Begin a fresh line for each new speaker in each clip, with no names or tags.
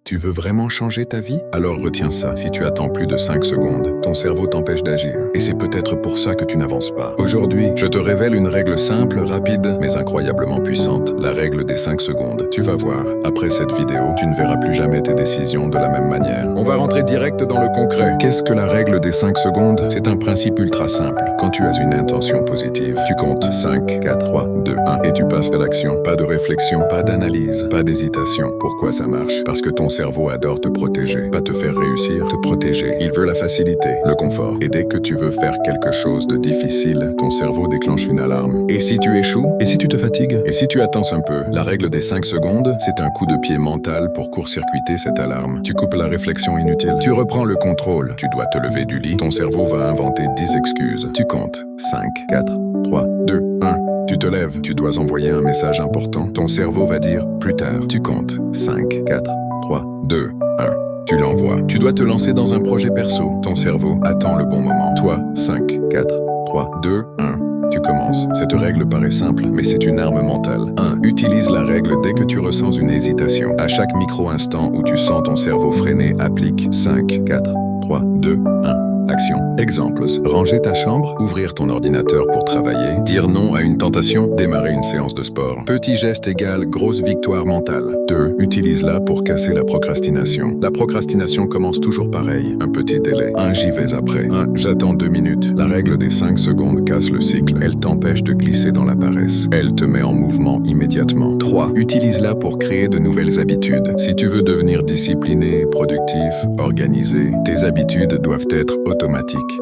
Tu veux vraiment changer ta vie? Alors retiens ça. Si tu attends plus de 5 secondes, ton cerveau t'empêche d'agir. Et c'est peut-être pour ça que tu n'avances pas. Aujourd'hui, je te révèle une règle simple, rapide, mais incroyablement puissante. La règle des 5 secondes. Tu vas voir, après cette vidéo, tu ne verras plus jamais tes décisions de la même manière. On va rentrer direct dans le concret. Qu'est-ce que la règle des 5 secondes? C'est un principe ultra simple. Quand tu as une intention positive, tu comptes 5, 4, 3, 2, 1 et tu passes à l'action. Pas de réflexion, pas d'analyse, pas d'hésitation. Pourquoi ça marche? Parce que ton cerveau adore te protéger, pas te faire réussir, te protéger. Il veut la facilité, le confort. Et dès que tu veux faire quelque chose de difficile, ton cerveau déclenche une alarme. Et si tu échoues? Et si tu te fatigues? Et si tu attends un peu? La règle des 5 secondes, c'est un coup de pied mental pour court-circuiter cette alarme. Tu coupes la réflexion inutile. Tu reprends le contrôle. Tu dois te lever du lit. Ton cerveau va inventer 10 excuses. Tu comptes 5, 4, 3, 2, 1. Tu te lèves. Tu dois envoyer un message important. Ton cerveau va dire plus tard. Tu comptes 5, 4, 3, 2, 1. Tu l'envoies. Tu dois te lancer dans un projet perso. Ton cerveau attend le bon moment. Toi, 5, 4, 3, 2, 1. Tu commences. Cette règle paraît simple, mais c'est une arme mentale. 1. Utilise la règle dès que tu ressens une hésitation. À chaque micro-instant où tu sens ton cerveau freiner, applique 5, 4, 3, 2, 1. Action. Exemples. Ranger ta chambre, ouvrir ton ordinateur pour travailler, dire non à une tentation, démarrer une séance de sport. Petit geste égale grosse victoire mentale. 2. Utilise-la pour casser la procrastination. La procrastination commence toujours pareil. Un petit délai. 1. J'y vais après. 1. J'attends 2 minutes. La règle des 5 secondes casse le cycle. Elle t'empêche de glisser dans la paresse. Elle te met en mouvement immédiatement. 3. Utilise-la pour créer de nouvelles habitudes. Si tu veux devenir discipliné, productif, organisé, tes habitudes doivent être automatiques.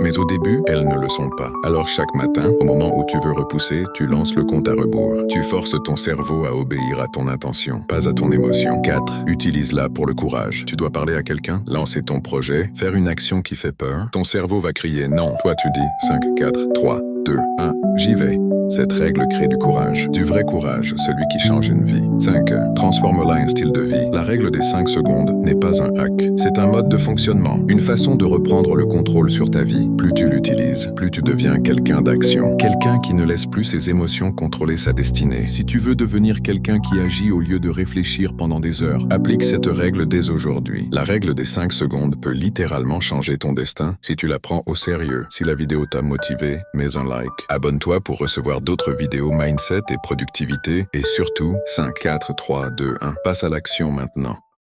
Mais au début, elles ne le sont pas. Alors chaque matin, au moment où tu veux repousser, tu lances le compte à rebours. Tu forces ton cerveau à obéir à ton intention, pas à ton émotion. 4. Utilise-la pour le courage. Tu dois parler à quelqu'un, lancer ton projet, faire une action qui fait peur. Ton cerveau va crier non. Toi tu dis 5, 4, 3, 2, 1, j'y vais. Cette règle crée du courage. Du vrai courage, celui qui change une vie. 5. Transforme-la en style de vie. La règle des 5 secondes n'est pas un hack. C'est un mode de fonctionnement. Une façon de reprendre le contrôle sur ta vie. Plus tu l'utilises, plus tu deviens quelqu'un d'action. Quelqu'un qui ne laisse plus ses émotions contrôler sa destinée. Si tu veux devenir quelqu'un qui agit au lieu de réfléchir pendant des heures, applique cette règle dès aujourd'hui. La règle des 5 secondes peut littéralement changer ton destin si tu la prends au sérieux. Si la vidéo t'a motivé, mets un like. Abonne-toi pour recevoir d'autres vidéos mindset et productivité. Et surtout, 5, 4, 3, 2, 1. Passe à l'action maintenant.